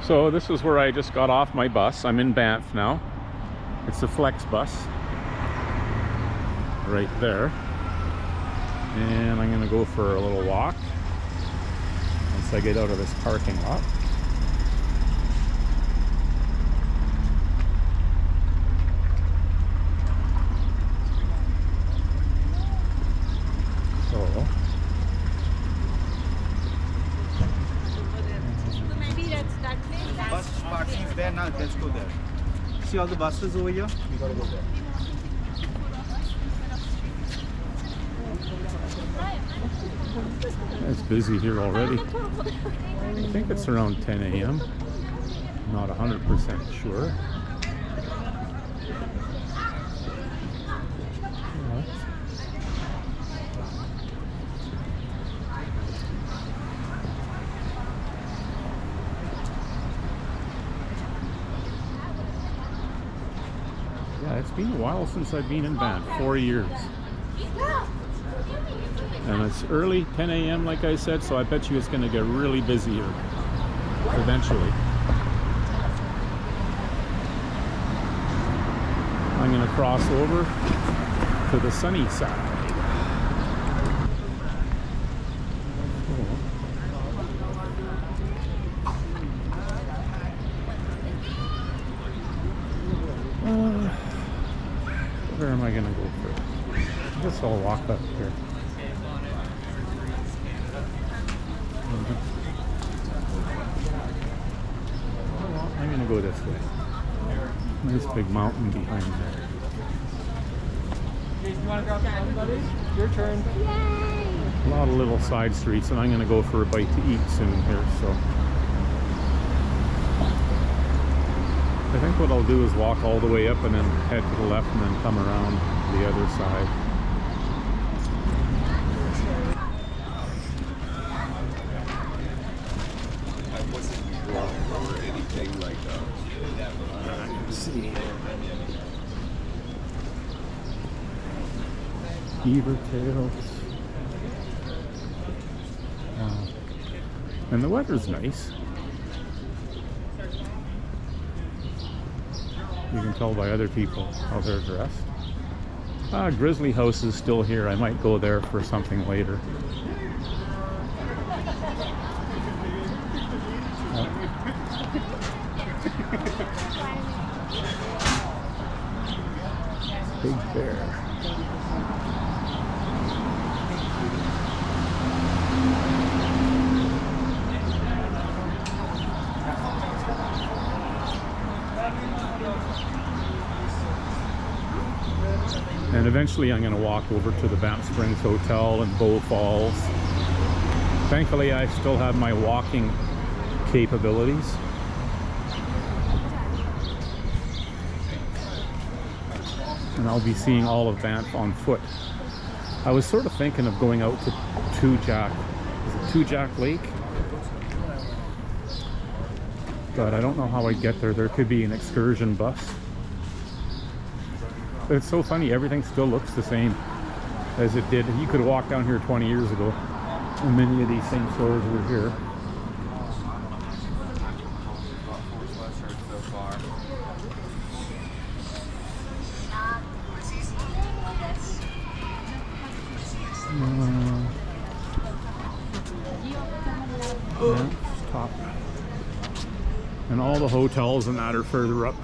So this is where I just got off my bus. I'm in Banff now. It's the Flex bus right there. And I'm gonna go for a little walk once I get out of this parking lot. So maybe that's that place. Bus parking is there now, let's go there. See all the buses over here? We gotta go there. it's busy here already. I think it's around 10 a.m. Not 100% sure. Yeah, it's been a while since I've been in Banff, 4 years. And it's early, 10 a.m. like I said, so I bet you it's going to get really busy here eventually. I'm going to cross over to the sunny side. Where am I going to go first? I guess I'll walk up here. I'm going to go this way. Nice big mountain behind there. You want to grab some, buddy? Your turn. Yay! A lot of little side streets, and I'm going to go for a bite to eat soon here, so. I think what I'll do is walk all the way up and then head to the left and then come around the other side. I wasn't drunk or anything like that. Let's see. Beaver tails. And the weather's nice. You can tell by other people how they're dressed. Grizzly House is still here. I might go there for something later. Big bear. And eventually I'm going to walk over to the Banff Springs Hotel in Bow Falls. Thankfully I still have my walking capabilities. And I'll be seeing all of Banff on foot. I was sort of thinking of going out to Two Jack Lake? But I don't know how I'd get there. There could be an excursion bus. But it's so funny, everything still looks the same as it did. You could walk down here 20 years ago, and many of these same stores were here. Yeah, it's top. And all the hotels and that are further up.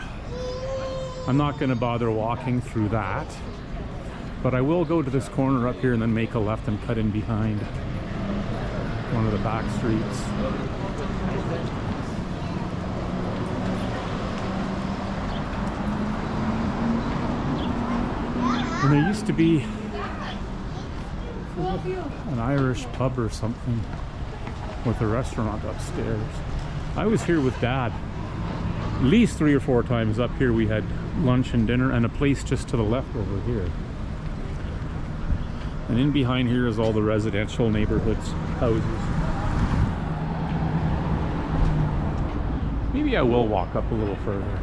I'm not going to bother walking through that, but I will go to this corner up here and then make a left and cut in behind one of the back streets. And there used to be an Irish pub or something with a restaurant upstairs. I was here with Dad. At least 3 or 4 times up here we had lunch and dinner, and a place just to the left over here. And in behind here is all the residential neighborhoods, houses. Maybe I will walk up a little further.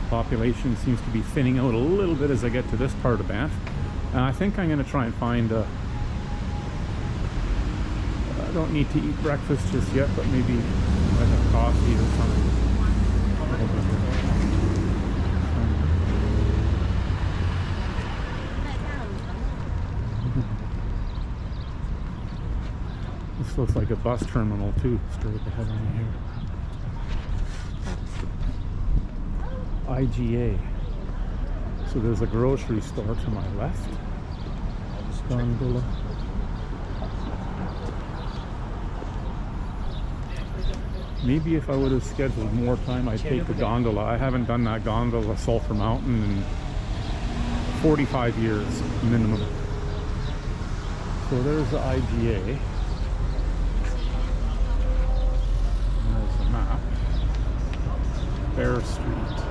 Population seems to be thinning out a little bit as I get to this part of Banff. And I think I'm going to try and find I don't need to eat breakfast just yet, but maybe like a coffee or something. This looks like a bus terminal too, straight ahead on here. IGA. So there's a grocery store to my left. Gondola. Maybe if I would have scheduled more time, I'd take the gondola. I haven't done that gondola Sulphur Mountain in 45 years minimum. So there's the IGA. There's the map. Bear Street.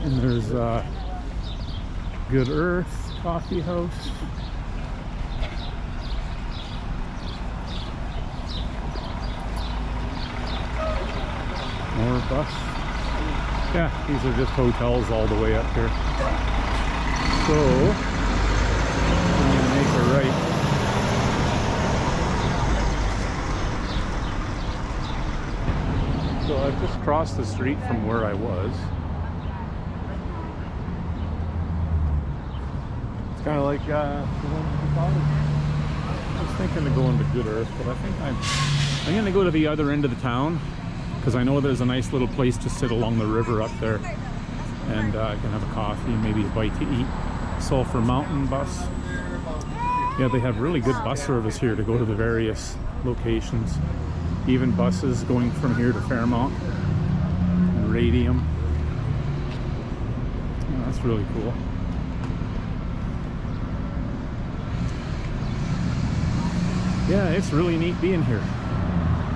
And there's Good Earth Coffee House. More bus. Yeah, these are just hotels all the way up here. So, I'm gonna make a right. So I've just crossed the street from where I was. It's kind of like the one in college. I was thinking of going to Good Earth, but I think I'm going to go to the other end of the town because I know there's a nice little place to sit along the river up there, and I can have a coffee, maybe a bite to eat. Sulphur Mountain bus. Yeah, they have really good bus service here to go to the various locations. Even buses going from here to Fairmont and Radium. Yeah, that's really cool. Yeah, it's really neat being here.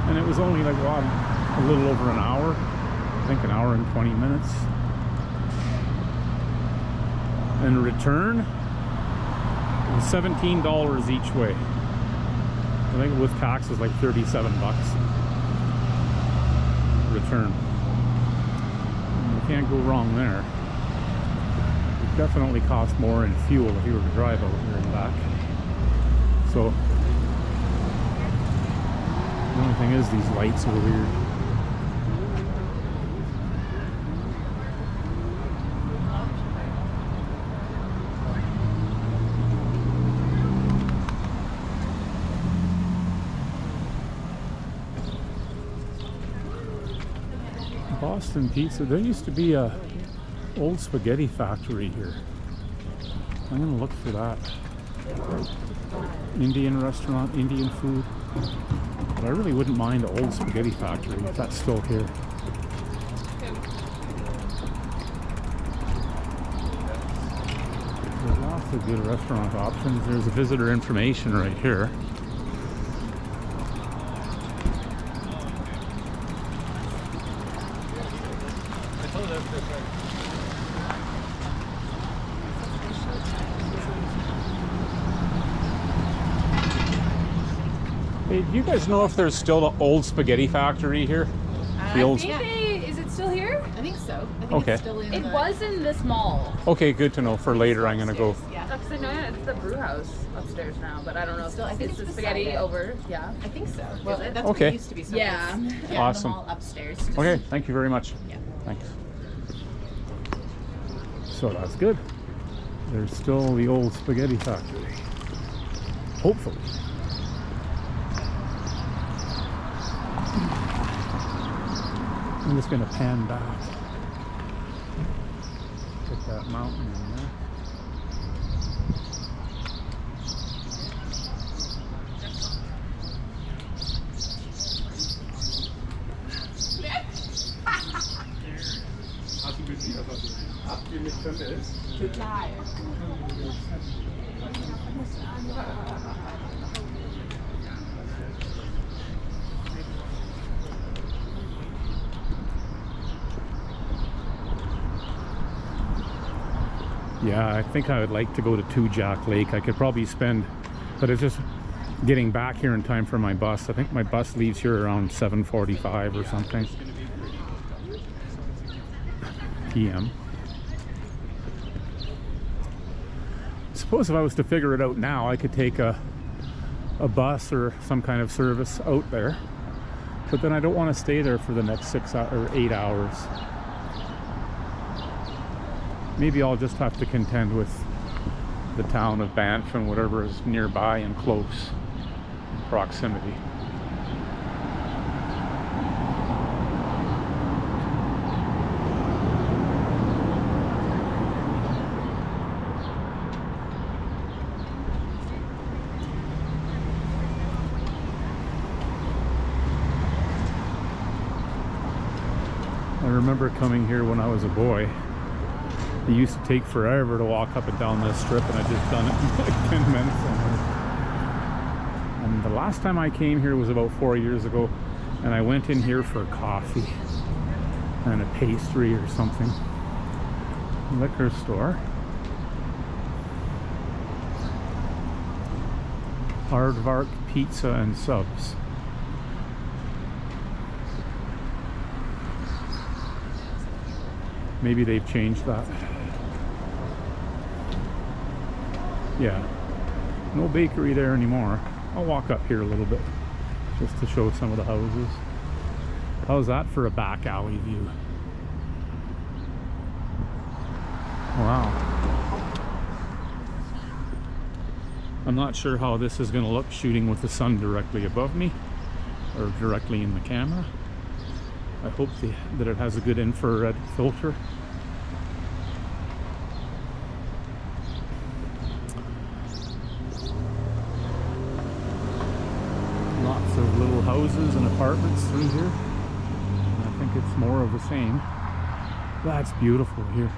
And it was only like, well, a little over an hour. I think an hour and 20 minutes. And return was $17 each way. I think with taxes like 37 bucks. Return. And you can't go wrong there. It definitely costs more in fuel if you were to drive out here and back. So the only thing is these lights are weird. Boston Pizza. There used to be a old spaghetti factory here. I'm gonna look for that. Indian restaurant, Indian food. But I really wouldn't mind the old spaghetti factory if that's still here. There's lots of good restaurant options. There's a visitor information right here. Hey, do you guys know if there's still the old spaghetti factory here? The old. Is it still here? I think so. I think Okay. it's still in It the... was in this mall. Okay, good to know. For later, I'm gonna go. Yeah. Because I know it's the brew house upstairs now, but I don't know. Still, I think it's the it's spaghetti beside it. over. Yeah. I think so. Well, that's what Okay. it used to be. So Yeah. it's Awesome. in the mall upstairs. Okay, thank you very much. Yeah. Thanks. So that's good. There's still the old spaghetti factory. Hopefully. I'm just gonna pan back. Put that mountain in there. Yeah, I think I would like to go to Two Jack Lake. I could probably spend, but it's just getting back here in time for my bus. I think my bus leaves here around 7:45 or something p.m. I suppose if I was to figure it out now, I could take a bus or some kind of service out there, but then I don't want to stay there for the next 6 or 8 hours. Maybe I'll just have to contend with the town of Banff and whatever is nearby and close proximity. I remember coming here when I was a boy. It used to take forever to walk up and down this strip, and I just done it in like 10 minutes almost. And the last time I came here was about 4 years ago, and I went in here for coffee and a pastry or something. Liquor store. Aardvark Pizza and Subs. Maybe they've changed that. Yeah, no bakery there anymore. I'll walk up here a little bit just to show some of the houses. How's that for a back alley view? Wow. I'm not sure how this is going to look shooting with the sun directly above me or directly in the camera. I hope that it has a good infrared filter. Lots of little houses and apartments through here. I think it's more of the same. That's beautiful here.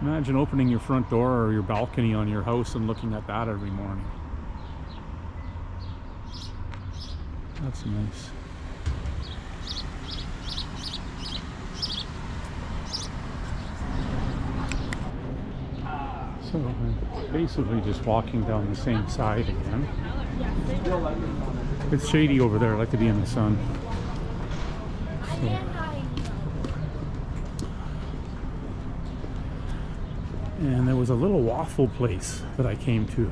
Imagine opening your front door or your balcony on your house and looking at that every morning. That's nice. So I'm basically just walking down the same side again. It's shady over there. I like to be in the sun. So. And there was a little waffle place that I came to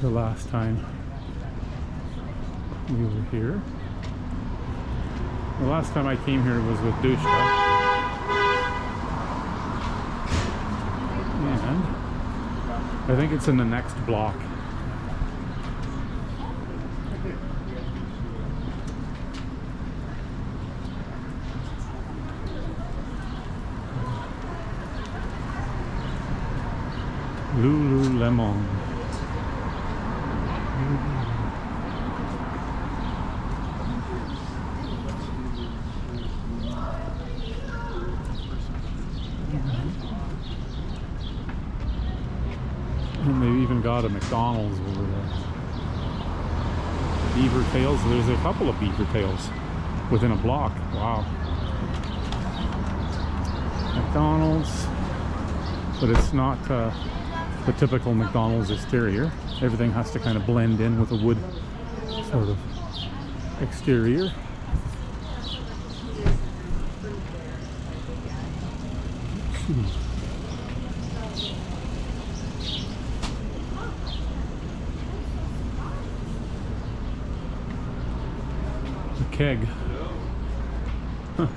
the last time we were here. The last time I came here was with Dushka. And I think it's in the next block. Lululemon. And they've even got a McDonald's over there. Beaver Tails. There's a couple of Beaver Tails within a block. Wow. McDonald's, but it's not the typical McDonald's exterior. Everything has to kind of blend in with a wood sort of exterior. Keg. Huh.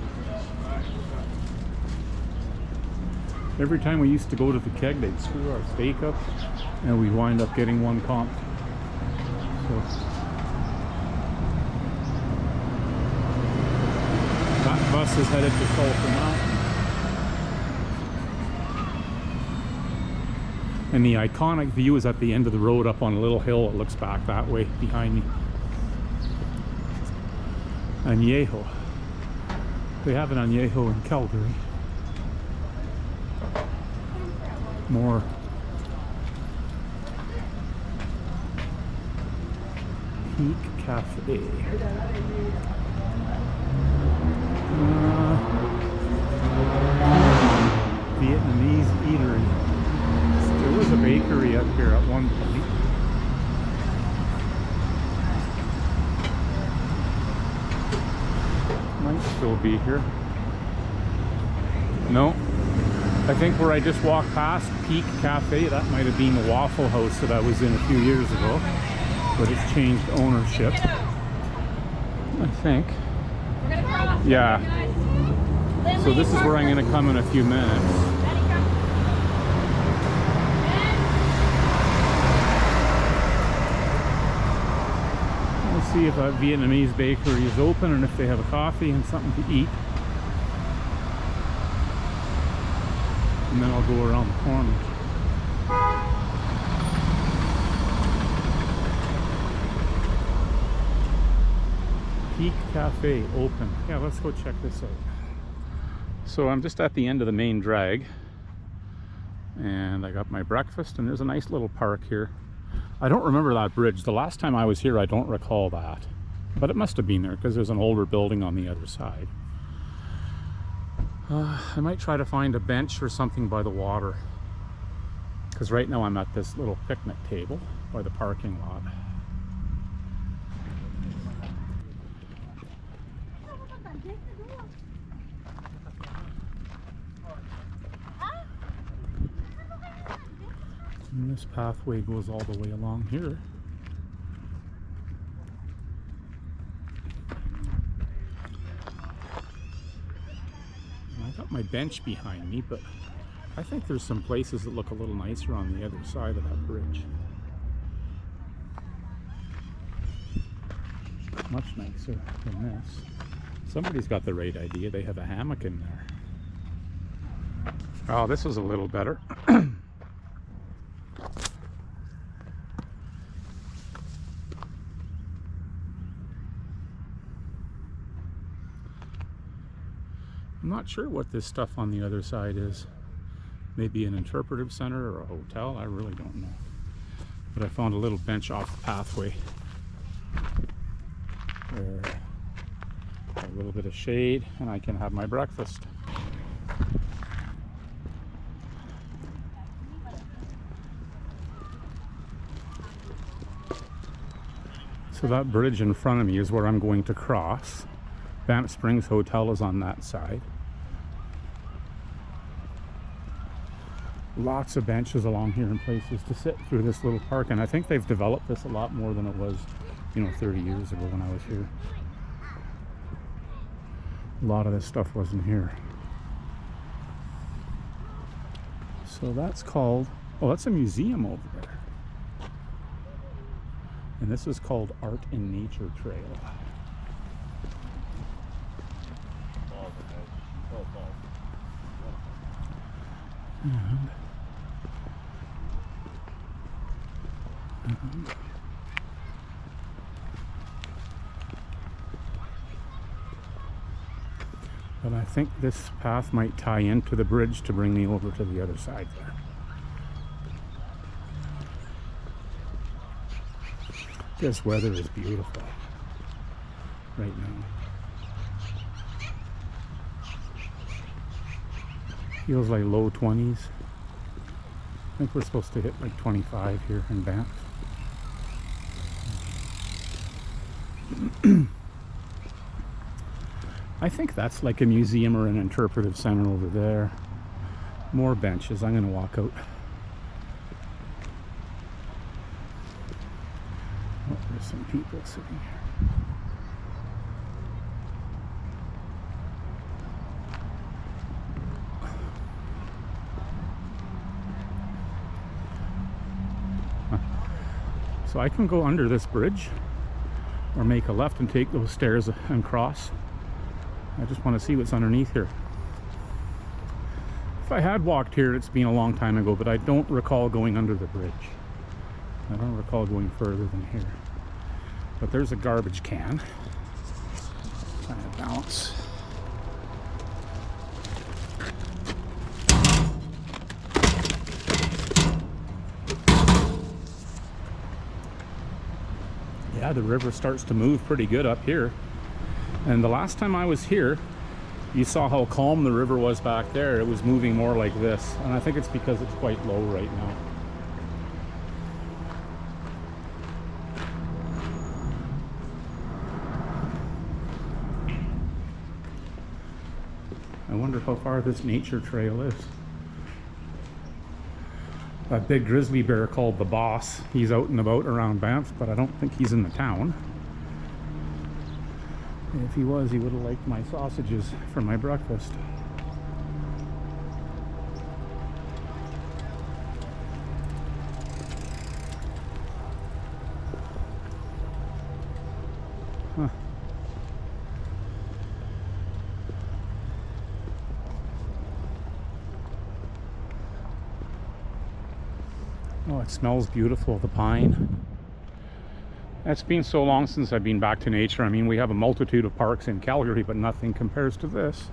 Every time we used to go to the keg, they'd screw our steak up and we'd wind up getting one comped. So that bus is headed to Sulphur Mountain. And the iconic view is at the end of the road up on a little hill. It looks back that way behind me. Añejo. They have an Añejo in Calgary. More Peak Cafe. Vietnamese eatery. Still was a bakery up here at one point. Might still be here. No. I think where I just walked past Peak Cafe, that might have been the Waffle House that I was in a few years ago. But it's changed ownership. I think. Yeah. So this is where I'm going to come in a few minutes. We'll see if that Vietnamese bakery is open and if they have a coffee and something to eat. And then I'll go around the corner. Peak Cafe open. Yeah, let's go check this out. So I'm just at the end of the main drag and I got my breakfast and there's a nice little park here. I don't remember that bridge. The last time I was here I don't recall that, but it must have been there because there's an older building on the other side. I might try to find a bench or something by the water because right now I'm at this little picnic table by the parking lot. And this pathway goes all the way along here. And I got my bench behind me, but I think there's some places that look a little nicer on the other side of that bridge. Much nicer than this. Somebody's got the right idea. They have a hammock in there. Oh, this was a little better. I'm not sure what this stuff on the other side is. Maybe an interpretive center or a hotel, I really don't know. But I found a little bench off the pathway. There, a little bit of shade and I can have my breakfast. So that bridge in front of me is where I'm going to cross. Banff Springs Hotel is on that side. Lots of benches along here and places to sit through this little park, and I think they've developed this a lot more than it was, 30 years ago when I was here. A lot of this stuff wasn't here. So that's called, oh, that's a museum over there. And this is called Art in Nature Trail. But I think this path might tie into the bridge to bring me over to the other side there. This weather is beautiful right now. Feels like low 20s. I think we're supposed to hit like 25 here in Banff. I think that's like a museum or an interpretive center over there. More benches. I'm going to walk out. Oh, there's some people sitting here. So I can go under this bridge or make a left and take those stairs and cross. I just want to see what's underneath here. If I had walked here, it's been a long time ago, but I don't recall going under the bridge. I don't recall going further than here. But there's a garbage can. Trying to balance. Yeah, the river starts to move pretty good up here. And the last time I was here, you saw how calm the river was back there. It was moving more like this. And I think it's because it's quite low right now. wonder how far this nature trail is. That big grizzly bear called the Boss, he's out and about around Banff, but I don't think he's in the town. If he was, he would have liked my sausages for my breakfast. Huh. Oh, it smells beautiful, the pine. It's been so long since I've been back to nature. I mean, we have a multitude of parks in Calgary, but nothing compares to this.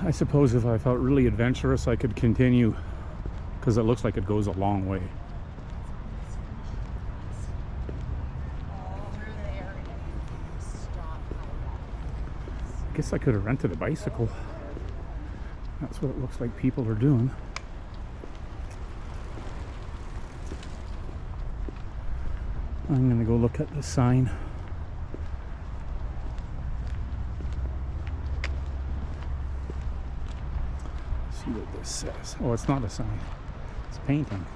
I suppose if I felt really adventurous, I could continue, because it looks like it goes a long way. I guess I could have rented a bicycle. That's what it looks like people are doing. I'm gonna go look at the sign. See what this says. Oh, it's not a sign. It's painting.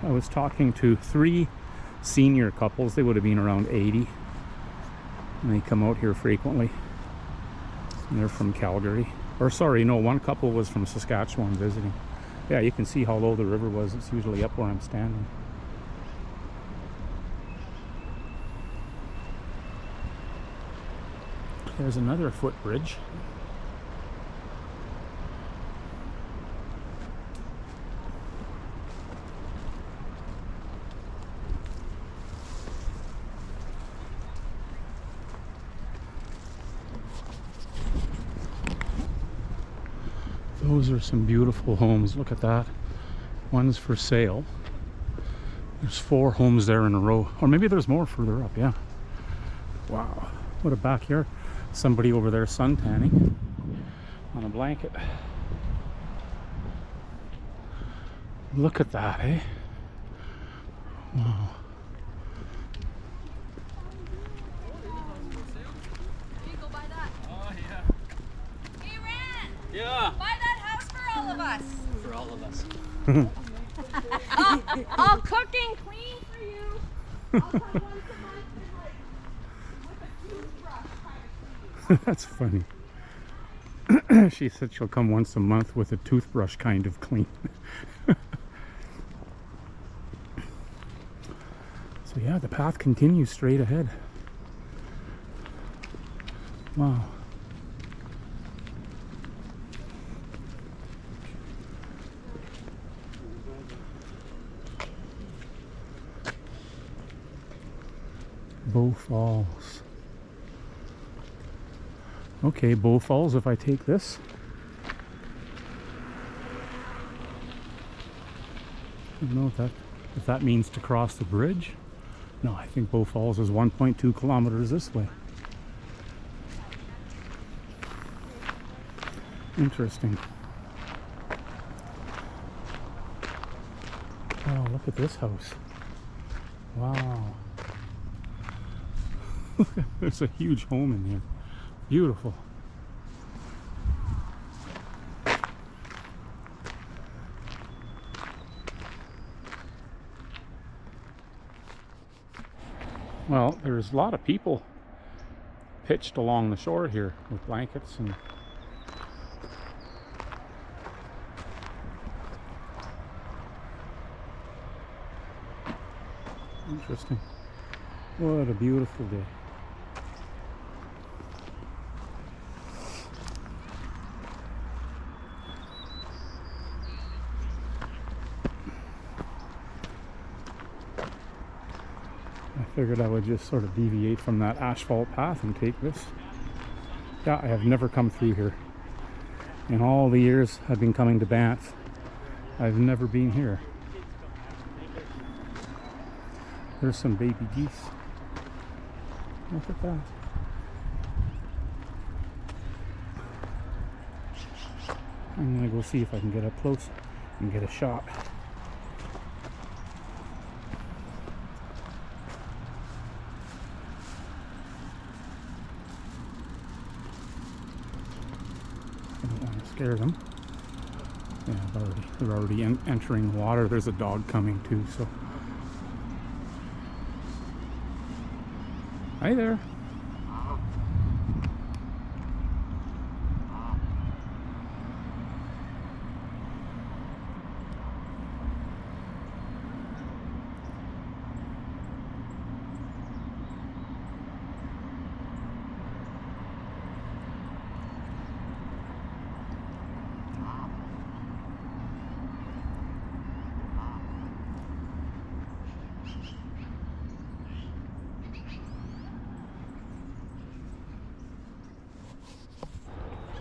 I was talking to 3 senior couples. They would have been around 80. And they come out here frequently. And they're from Calgary. Or sorry, no, one couple was from Saskatchewan visiting. Yeah, you can see how low the river was. It's usually up where I'm standing. There's another footbridge. Those are some beautiful homes. Look at that. One's for sale. There's 4 homes there in a row. Or maybe there's more further up, yeah. Wow, what a backyard. Somebody over there suntanning on a blanket. Look at that, eh? Wow. Can you go buy that? Oh, yeah. Hey, Ran! Yeah. Buy that house for all of us. For all of us. I'll cook and clean for you. I'll come once a month and like with a toothbrush kind of That's funny. She said she'll come once a month with a toothbrush kind of clean. So yeah, the path continues straight ahead. Wow. Bow Falls. Okay, Bow Falls, if I take this. I don't know if that means to cross the bridge. No, I think Bow Falls is 1.2 kilometers this way. Interesting. Oh, look at this house. Wow. There's a huge home in here. Beautiful. Well, there's a lot of people pitched along the shore here with blankets and interesting. What a beautiful day. I figured I would just sort of deviate from that asphalt path and take this. Yeah, I have never come through here. In all the years I've been coming to Banff, I've never been here. There's some baby geese. Look at that. I'm gonna go see if I can get up close and get a shot. I don't want to scare them. Yeah, they're already entering the water. There's a dog coming too, so. Hi there.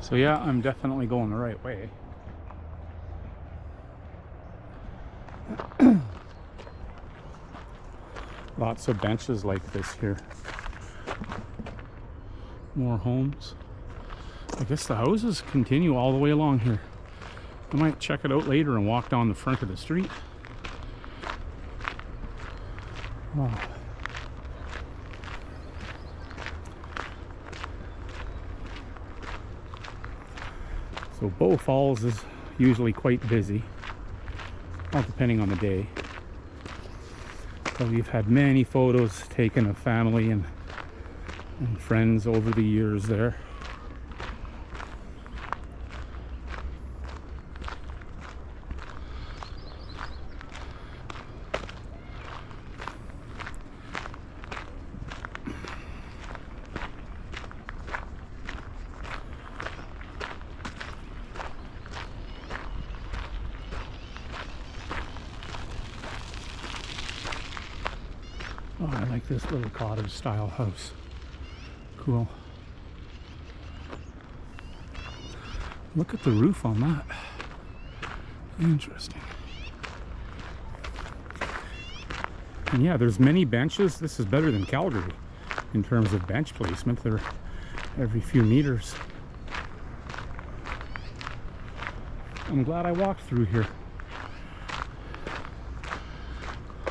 So yeah, I'm definitely going the right way. Lots of benches like this here. More homes. I guess the houses continue all the way along here. I might check it out later and walk down the front of the street. Wow. So Bow Falls is usually quite busy, all depending on the day. But we've had many photos taken of family and friends over the years there. Oh, I like this little cottage style house. Cool. Look at the roof on that. Interesting. And yeah, there's many benches. This is better than Calgary in terms of bench placement. They're every few meters. I'm glad I walked through here.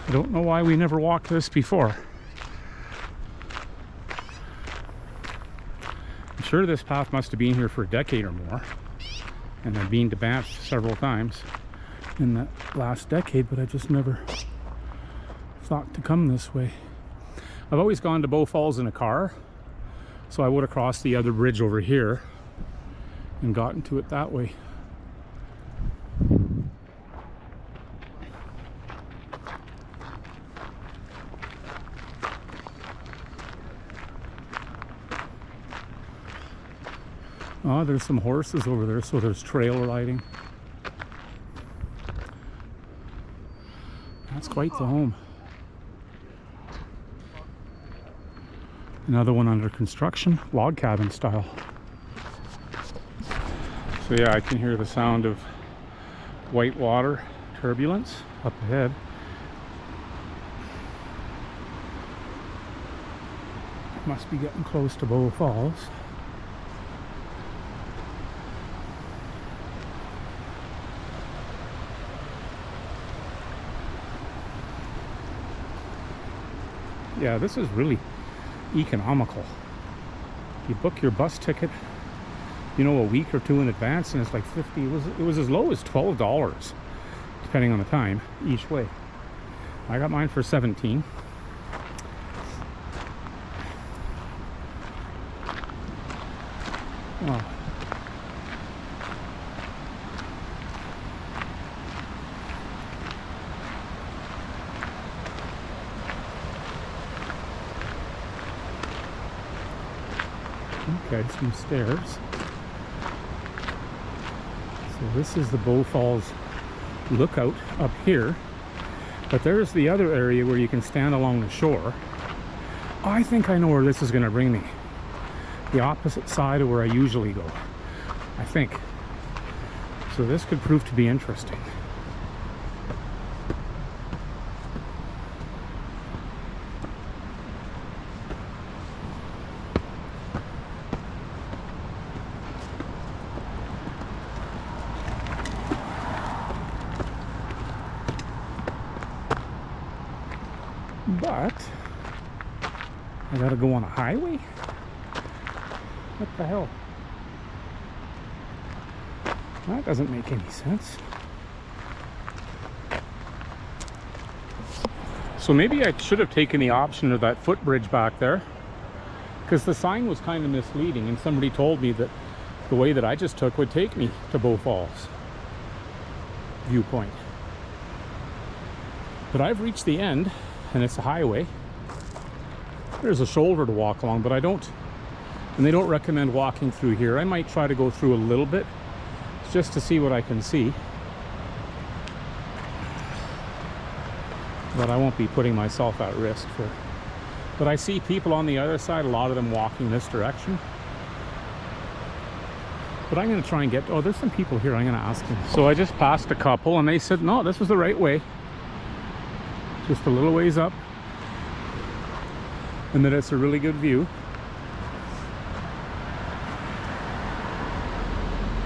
I don't know why we never walked this before. I'm sure this path must have been here for a decade or more. And I've been to Banff several times in that last decade, but I just never thought to come this way. I've always gone to Bow Falls in a car, so I would have crossed the other bridge over here and gotten to it that way. Oh, there's some horses over there, so there's trail riding. That's quite the home. Another one under construction, log cabin style. So yeah, I can hear the sound of white water turbulence up ahead. Must be getting close to Bow Falls. Yeah, this is really economical. You book your bus ticket, you know, a week or two in advance, and it's like 50. It was as low as $12, depending on the time, each way. I got mine for 17. Wow. Okay, some stairs. So this is the Bow Falls lookout up here, but there's the other area where you can stand along the shore. I think I know where this is going to bring me. The opposite side of where I usually go, I think. So this could prove to be interesting. But I gotta go on a highway? What the hell? That doesn't make any sense. So maybe I should have taken the option of that footbridge back there, because the sign was kind of misleading, and somebody told me that the way that I just took would take me to Bow Falls viewpoint. But I've reached the end, and it's a highway. There's a shoulder to walk along, but I don't, and they don't recommend walking through here. I might try to go through a little bit just to see what I can see. But I won't be putting myself at risk for. But I see people on the other side, a lot of them walking this direction. But I'm going to try and get, oh, there's some people here, I'm going to ask them. So I just passed a couple and they said, no, this was the right way. Just a little ways up. And that it's a really good view.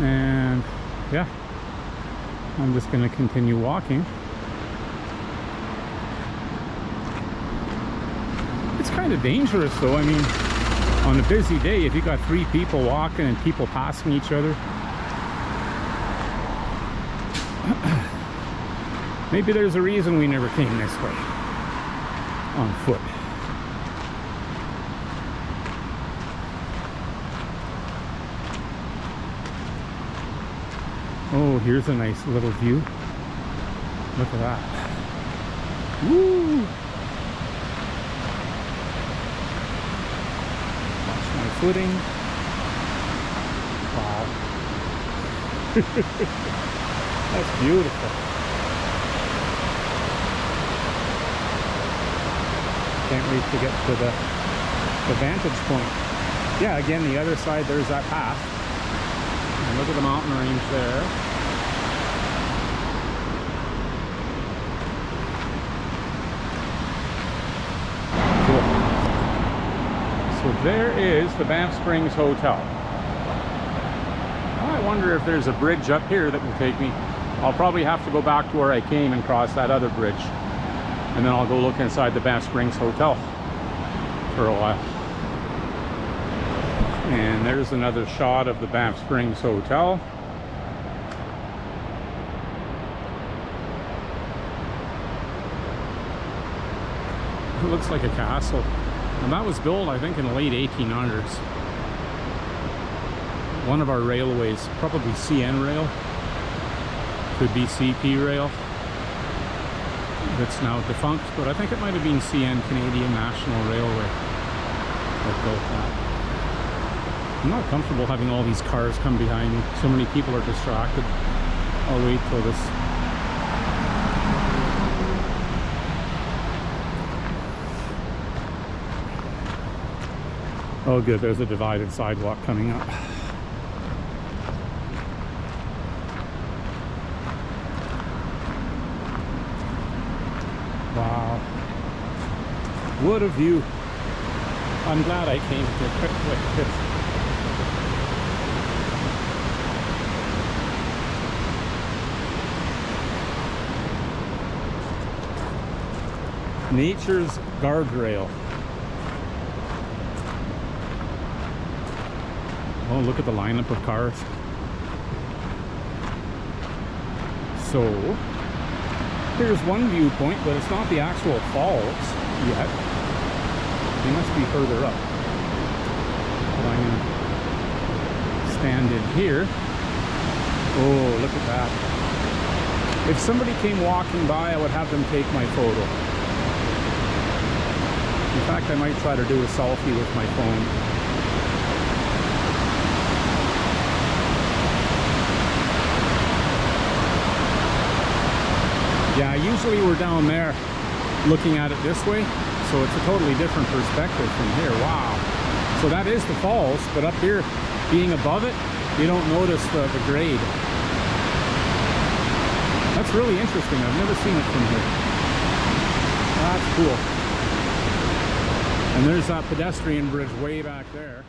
And yeah, I'm just going to continue walking. It's kind of dangerous though. I mean, on a busy day, if you got 3 people walking and people passing each other, maybe there's a reason we never came this way on foot. Oh, here's a nice little view. Look at that. Woo! Watch my footing. Wow. That's beautiful. Can't wait to get to the vantage point. Yeah, again, the other side, there's that path. And look at the mountain range there. Cool. So there is the Banff Springs Hotel. Now I wonder if there's a bridge up here that will take me. I'll probably have to go back to where I came and cross that other bridge. And then I'll go look inside the Banff Springs Hotel for a while. And there's another shot of the Banff Springs Hotel. It looks like a castle. And that was built, I think, in the late 1800s. One of our railways, probably CN rail. Could be CP rail. That's now defunct, but I think it might have been CN, Canadian National Railway, that built that. I'm not comfortable having all these cars come behind me. So many people are distracted. I'll wait till this. Oh good, there's a divided sidewalk coming up. Wow. What a view. I'm glad I came here. Nature's guardrail. Oh, look at the lineup of cars. So, here's one viewpoint, but it's not the actual falls yet. They must be further up. So I'm going to stand in here. Oh, look at that. If somebody came walking by, I would have them take my photo. In fact, I might try to do a selfie with my phone. Yeah, usually we're down there looking at it this way, so it's a totally different perspective from here. Wow. So that is the falls, but up here, being above it, you don't notice the grade. That's really interesting. I've never seen it from here. That's cool. And there's that pedestrian bridge way back there.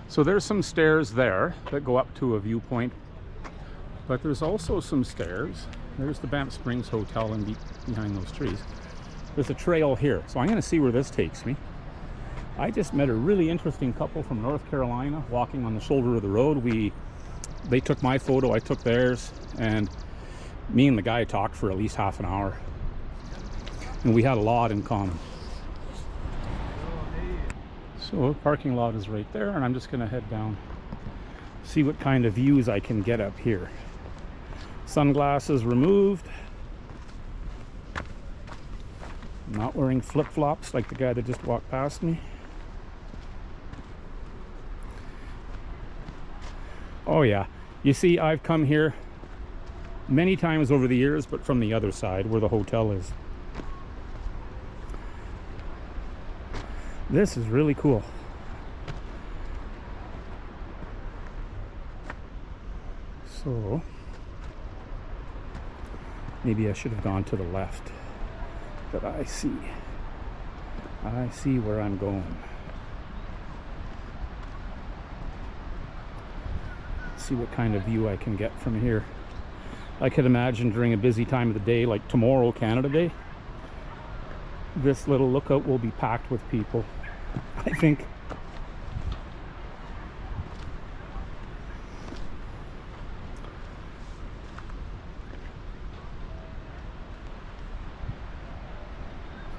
So there's some stairs there that go up to a viewpoint. But there's also some stairs. There's the Banff Springs Hotel and behind those trees. There's a trail here, so I'm going to see where this takes me. I just met a really interesting couple from North Carolina walking on the shoulder of the road. They took my photo, I took theirs, and me and the guy talked for at least half an hour. And we had a lot in common. So the parking lot is right there, and I'm just going to head down, see what kind of views I can get up here. Sunglasses removed. I'm not wearing flip-flops like the guy that just walked past me. Oh yeah, you see, I've come here many times over the years, but from the other side where the hotel is. This is really cool. So maybe I should have gone to the left, but I see where I'm going. Let's see what kind of view I can get from here. I could imagine during a busy time of the day, like tomorrow, Canada Day, this little lookout will be packed with people, I think.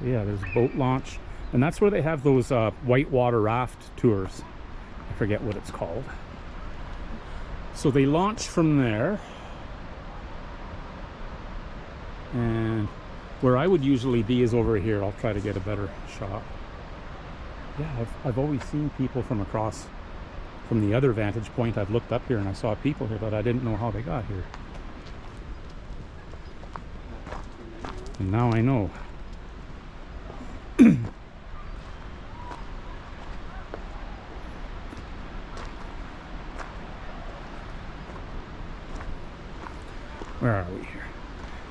Yeah, there's a boat launch, and that's where they have those whitewater raft tours. I forget what it's called. So they launch from there, and where I would usually be is over here. I'll try to get a better shot. Yeah, I've always seen people from across, from the other vantage point. I've looked up here and I saw people here, but I didn't know how they got here. And now I know. Where are we here?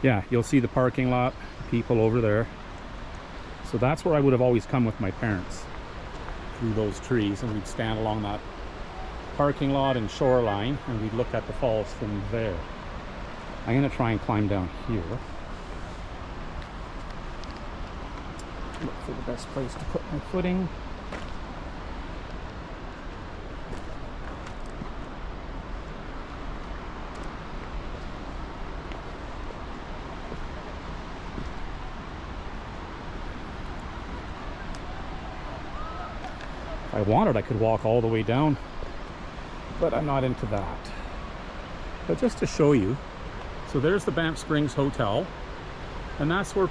Yeah, you'll see the parking lot, people over there. So that's where I would have always come with my parents, through those trees, and we'd stand along that parking lot and shoreline, and we'd look at the falls from there. I'm going to try and climb down here. Look for the best place to put my footing. If I wanted, I could walk all the way down, but I'm not into that. But just to show you, so there's the Banff Springs Hotel, and that's where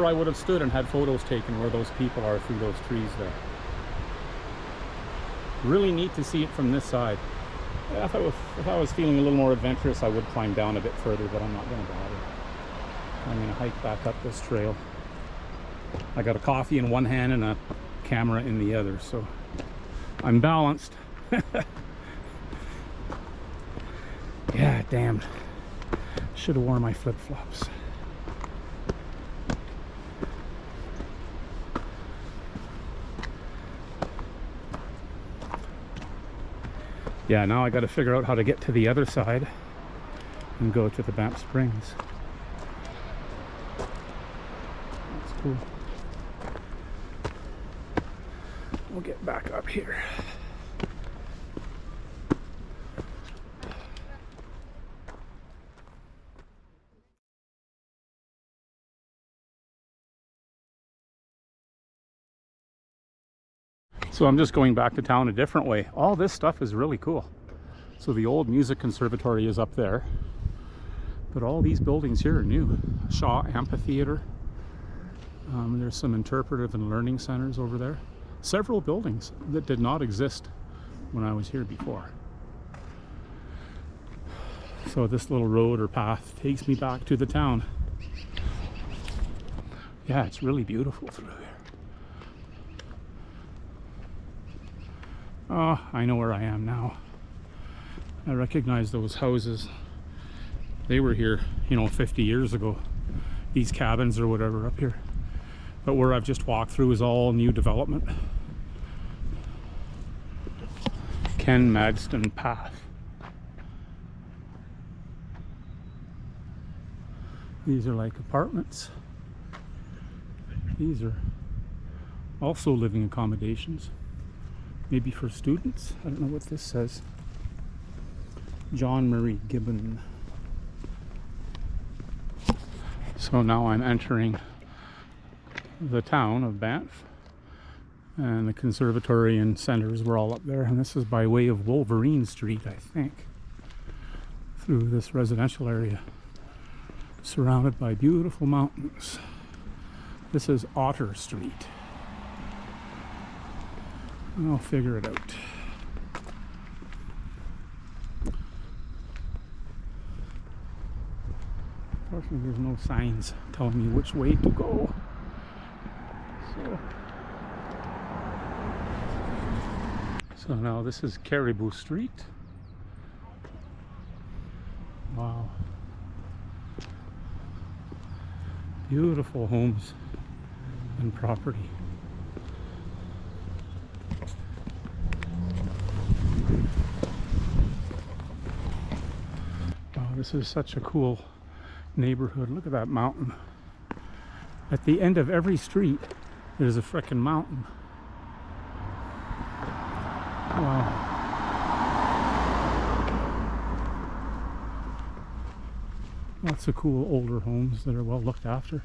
I would have stood and had photos taken, where those people are through those trees there. Really neat to see it from this side. Yeah, if I was feeling a little more adventurous, I would climb down a bit further, but I'm not going to bother. I'm going to hike back up this trail. I got a coffee in one hand and a camera in the other, so I'm balanced. Yeah, damn. Should have worn my flip-flops. Yeah, now I got to figure out how to get to the other side and go to the Banff Springs. That's cool. We'll get back up here. So I'm just going back to town a different way. All this stuff is really cool. So the old music conservatory is up there, but all these buildings here are new. Shaw Amphitheater. There's some interpretive and learning centers over there. Several buildings that did not exist when I was here before. So this little road or path takes me back to the town. Yeah, it's really beautiful through here. Oh, I know where I am now. I recognize those houses. They were here, 50 years ago. These cabins or whatever up here. But where I've just walked through is all new development. Ken Madston Path. These are like apartments. These are also living accommodations. Maybe for students. I don't know what this says. John Murray Gibbon. So now I'm entering the town of Banff, and the conservatory and centers were all up there, and this is by way of Wolverine Street, I think, through this residential area surrounded by beautiful mountains. This is Otter Street. I'll figure it out. Unfortunately, there's no signs telling me which way to go. So now this is Caribou Street. Wow. Beautiful homes and property. Wow, this is such a cool neighborhood. Look at that mountain. At the end of every street, there's a frickin' mountain. Wow. Lots of cool older homes that are well looked after.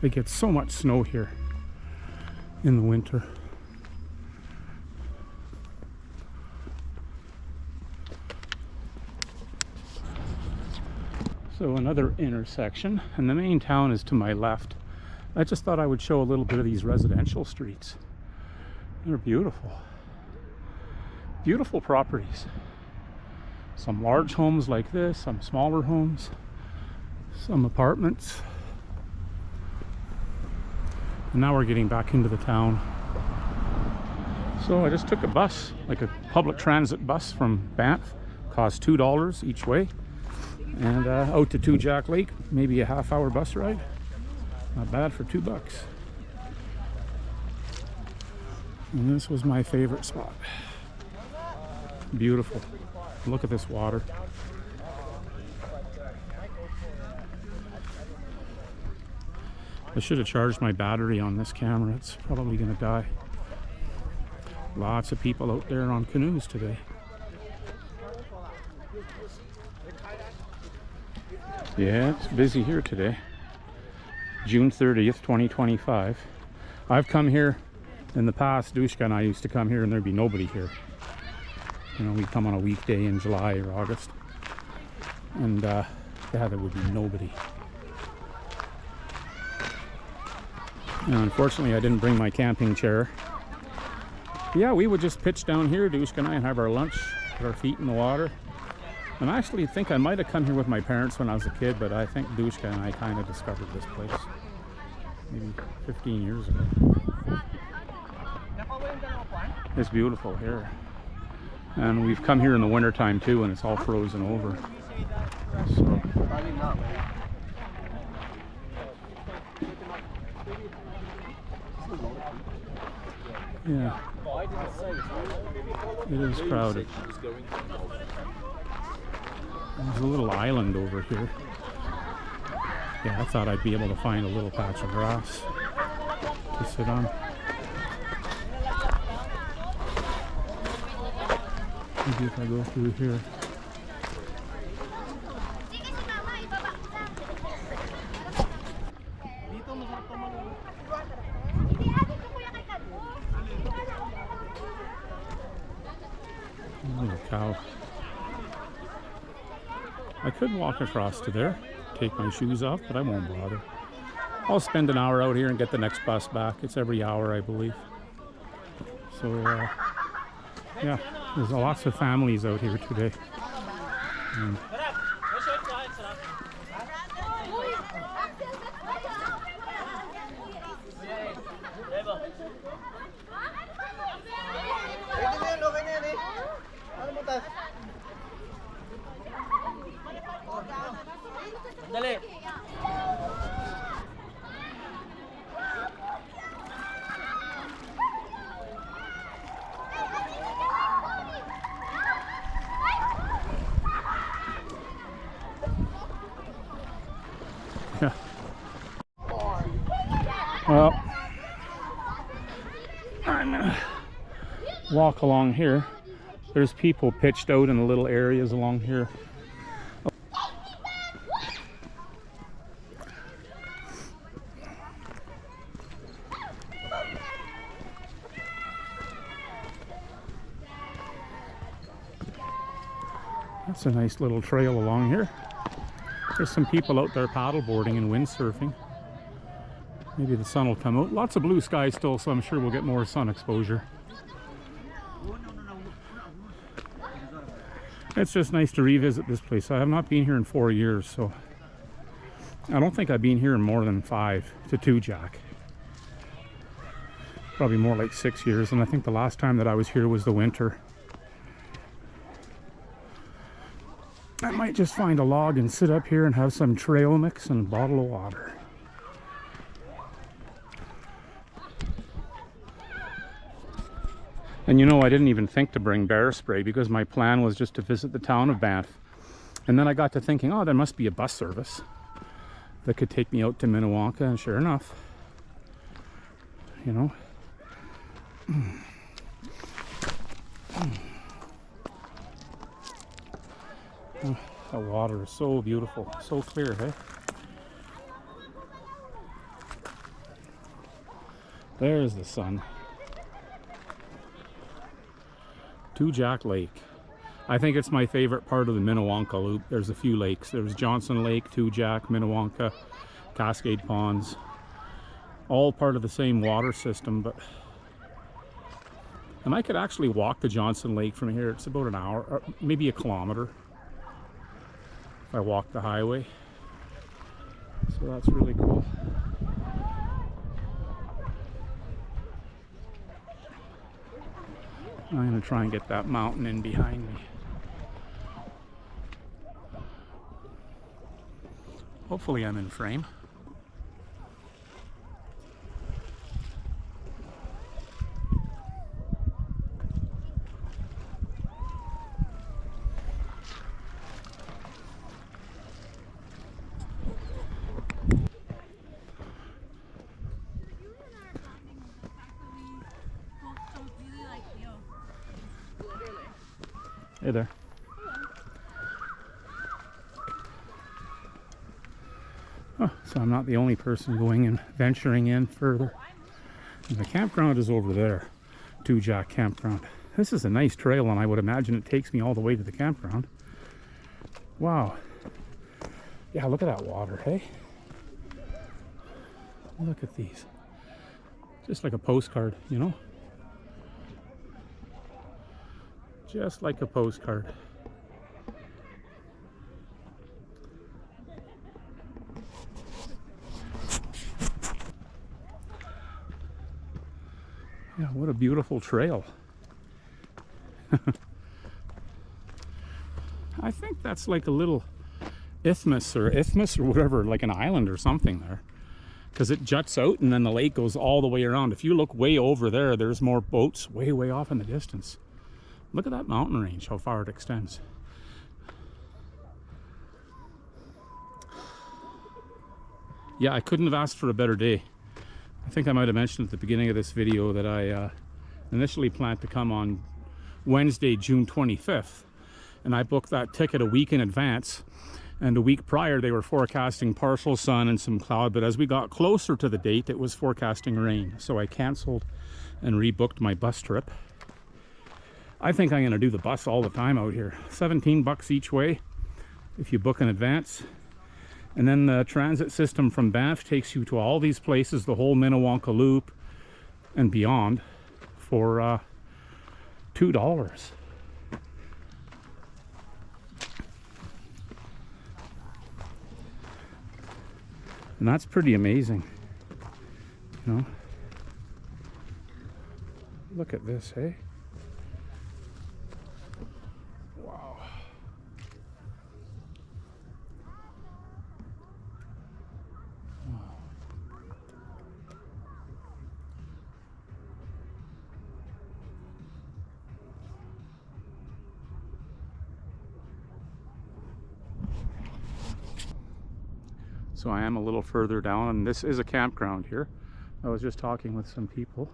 They get so much snow here in the winter. So another intersection, and the main town is to my left. I just thought I would show a little bit of these residential streets. They're beautiful. Beautiful properties. Some large homes like this, some smaller homes, some apartments. And now we're getting back into the town. So I just took a bus, like a public transit bus from Banff. Cost $2 each way. And out to Two Jack Lake, maybe a half-hour bus ride. Not bad for $2. And this was my favorite spot. Beautiful. Look at this water. I should have charged my battery on this camera. It's probably going to die. Lots of people out there on canoes today. Yeah, it's busy here today. June 30th, 2025. I've come here in the past. Dushka and I used to come here and there'd be nobody here. You know, we'd come on a weekday in July or August. And yeah, there would be nobody. And unfortunately, I didn't bring my camping chair. Yeah, we would just pitch down here, Dushka and I, and have our lunch, put our feet in the water. And I actually think I might have come here with my parents when I was a kid, but I think Dushka and I kind of discovered this place maybe 15 years ago. It's beautiful here. And we've come here in the winter time too, and it's all frozen over. So. Yeah. It is crowded. There's a little island over here. Yeah, I thought I'd be able to find a little patch of grass to sit on. Maybe if I go through here. Little cow. I could walk across to there, take my shoes off, but I won't bother. I'll spend an hour out here and get the next bus back. It's every hour, I believe. So, yeah, there's lots of families out here today. And Well, I'm gonna walk along here. There's people pitched out in the little areas along here. That's a nice little trail along here. There's some people out there paddleboarding and windsurfing. Maybe the sun will come out. Lots of blue sky still, so I'm sure we'll get more sun exposure. It's just nice to revisit this place. I have not been here in 4 years, so I don't think I've been here in more than 5 to 2 Jack. Probably more like 6 years, and I think the last time that I was here was the winter. I might just find a log and sit up here and have some trail mix and a bottle of water. And you know, I didn't even think to bring bear spray because my plan was just to visit the town of Banff. And then I got to thinking, oh, there must be a bus service that could take me out to Minnewanka, and sure enough, you know. Oh, the water is so beautiful, so clear, hey? There's the sun. 2 Jack Lake. I think it's my favorite part of the Minnewanka Loop. There's a few lakes. There's Johnson Lake, 2 Jack, Minnewanka, Cascade Ponds. All part of the same water system, but... And I could actually walk to Johnson Lake from here. It's about an hour, or maybe a kilometer, if I walk the highway. So that's really cool. I'm going to try and get that mountain in behind me. Hopefully I'm in frame. Hey there. Oh, so I'm not the only person going and venturing in further. And the campground is over there, 2 Jack Campground. This is a nice trail, and I would imagine it takes me all the way to the campground. Wow. Yeah, look at that water, hey? Look at these. Just like a postcard, you know? Just like a postcard. Yeah, what a beautiful trail. I think that's like a little isthmus or whatever, like an island or something there. Because it juts out and then the lake goes all the way around. If you look way over there, there's more boats way off in the distance. Look at that mountain range, how far it extends. Yeah, I couldn't have asked for a better day. I think I might have mentioned at the beginning of this video that I initially planned to come on Wednesday, June 25th. And I booked that ticket a week in advance. And a week prior, they were forecasting partial sun and some cloud. But as we got closer to the date, it was forecasting rain. So I canceled and rebooked my bus trip. I think I'm going to do the bus all the time out here. 17 bucks each way if you book in advance. And then the transit system from Banff takes you to all these places, the whole Minnewanka Loop and beyond, for $2. And that's pretty amazing, you know. Look at this, hey? Wow. So I am a little further down, and this is a campground here. I was just talking with some people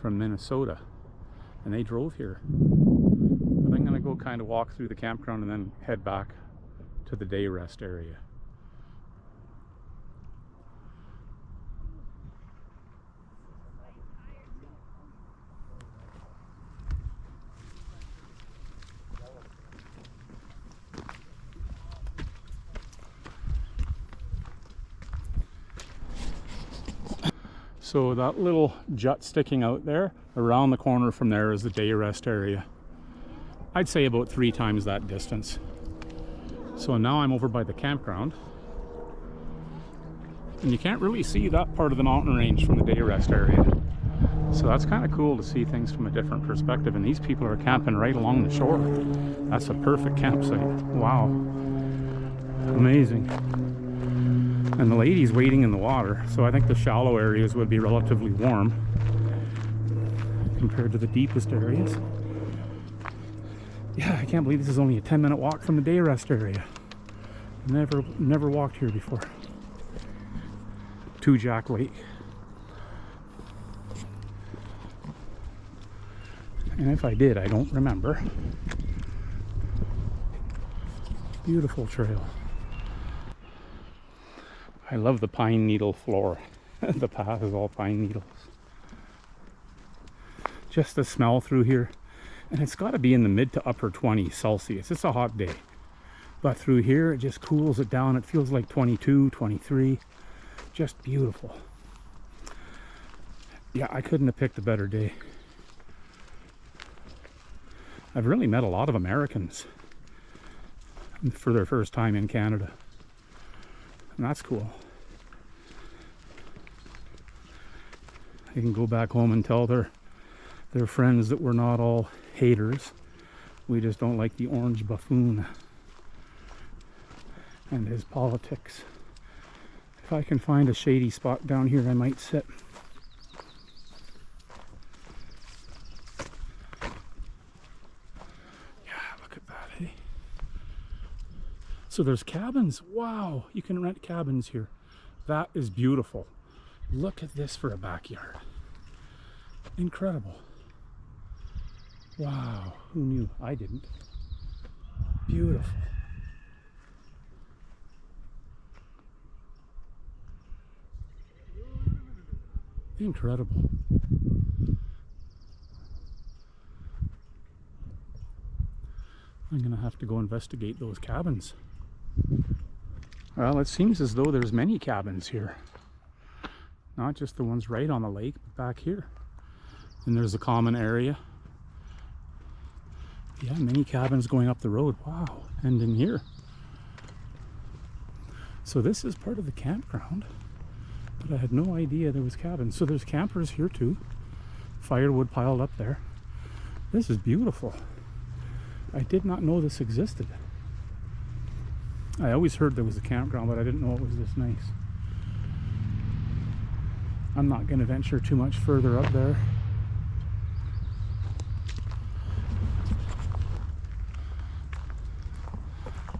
from Minnesota, and they drove here. But I'm gonna go kind of walk through the campground and then head back to the day rest area. So that little jut sticking out there, around the corner from there is the day rest area. I'd say about 3 times that distance. So now I'm over by the campground. And you can't really see that part of the mountain range from the day rest area. So that's kind of cool to see things from a different perspective. And these people are camping right along the shore. That's a perfect campsite. Wow. Amazing. And the lady's wading in the water, so I think the shallow areas would be relatively warm compared to the deepest areas. Yeah, I can't believe this is only a 10-minute walk from the day rest area. Never walked here before. To Jack Lake. And if I did, I don't remember. Beautiful trail. I love the pine needle floor. The path is all pine needles. Just the smell through here. And it's got to be in the mid to upper 20s Celsius. It's a hot day. But through here, it just cools it down. It feels like 22, 23. Just beautiful. Yeah, I couldn't have picked a better day. I've really met a lot of Americans for their first time in Canada. And that's cool. They can go back home and tell their friends that we're not all haters. We just don't like the orange buffoon and his politics. If I can find a shady spot down here, I might sit. Yeah, look at that, hey? So there's cabins. Wow, you can rent cabins here. That is beautiful. Look at this for a backyard. Incredible. Wow, who knew? I didn't. Beautiful. Incredible. I'm gonna have to go investigate those cabins. Well, it seems as though there's many cabins here. Not just the ones right on the lake, but back here. And there's a common area. Yeah, many cabins going up the road. Wow, and in here. So this is part of the campground, but I had no idea there was cabins. So there's campers here too. Firewood piled up there. This is beautiful. I did not know this existed. I always heard there was a campground, but I didn't know it was this nice. I'm not going to venture too much further up there.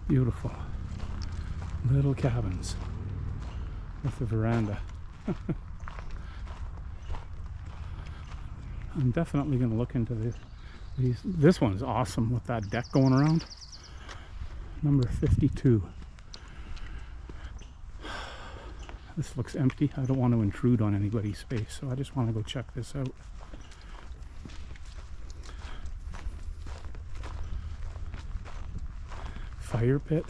Beautiful little cabins with a veranda. I'm definitely going to look into these. This one's awesome with that deck going around. Number 52. This looks empty. I don't want to intrude on anybody's space, so I just want to go check this out. Fire pit.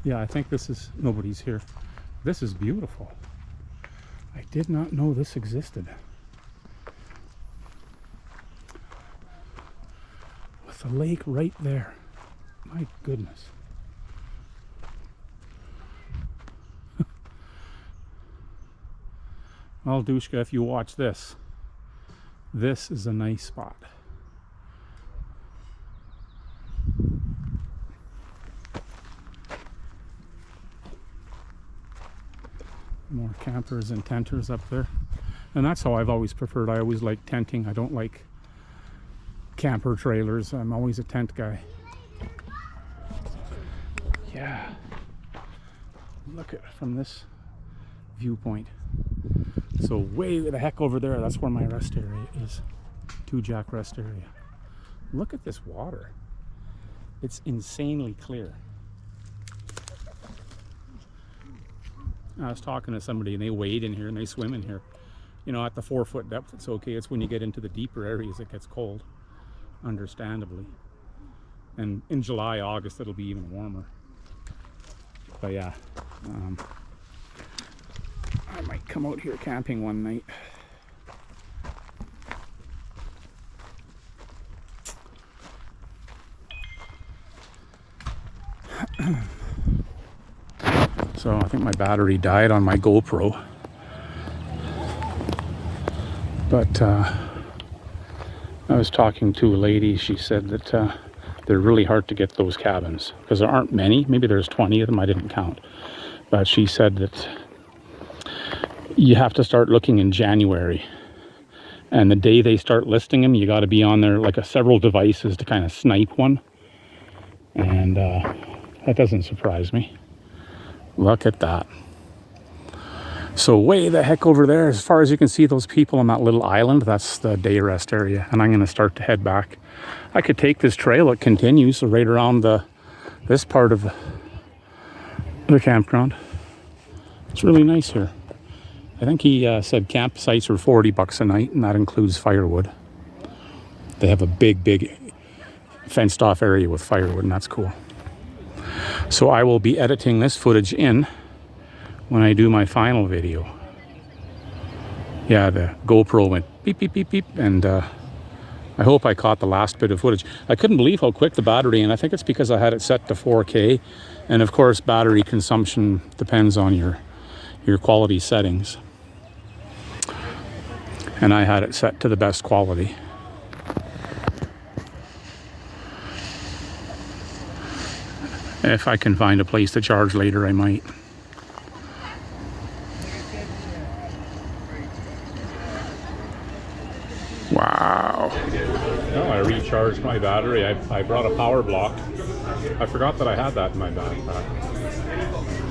Yeah, I think this is, nobody's here. This is beautiful. I did not know this existed. With the lake right there. My goodness. Well, Dushka, if you watch this, this is a nice spot. More campers and tenters up there. And that's how I've always preferred. I always like tenting. I don't like camper trailers. I'm always a tent guy. Yeah. Look at from this viewpoint. So way the heck over there, that's where my rest area is. Two Jack rest area. Look at this water. It's insanely clear. I was talking to somebody and they wade in here and they swim in here. You know, at the 4-foot depth, it's okay. It's when you get into the deeper areas it gets cold, understandably. And in July, August, it'll be even warmer. But yeah, I might come out here camping one night. So I think my battery died on my GoPro. But I was talking to a lady, she said that they're really hard to get those cabins because there aren't many. Maybe there's 20 of them, I didn't count. But she said that you have to start looking in January. And the day they start listing them, you got to be on there like several devices to kind of snipe one. And that doesn't surprise me. Look at that. So way the heck over there, as far as you can see those people on that little island, that's the day rest area. And I'm going to start to head back. I could take this trail, it continues right around this part of the campground. It's really nice here. I think he said campsites were $40 a night, and that includes firewood. They have a big fenced off area with firewood, and that's cool. So I will be editing this footage in when I do my final video. Yeah, the GoPro went beep, beep, beep, beep, and I hope I caught the last bit of footage. I couldn't believe how quick the battery, and I think it's because I had it set to 4K, and of course battery consumption depends on your quality settings. And I had it set to the best quality. If I can find a place to charge later, I might. Wow. No, I recharged my battery. I brought a power block. I forgot that I had that in my backpack.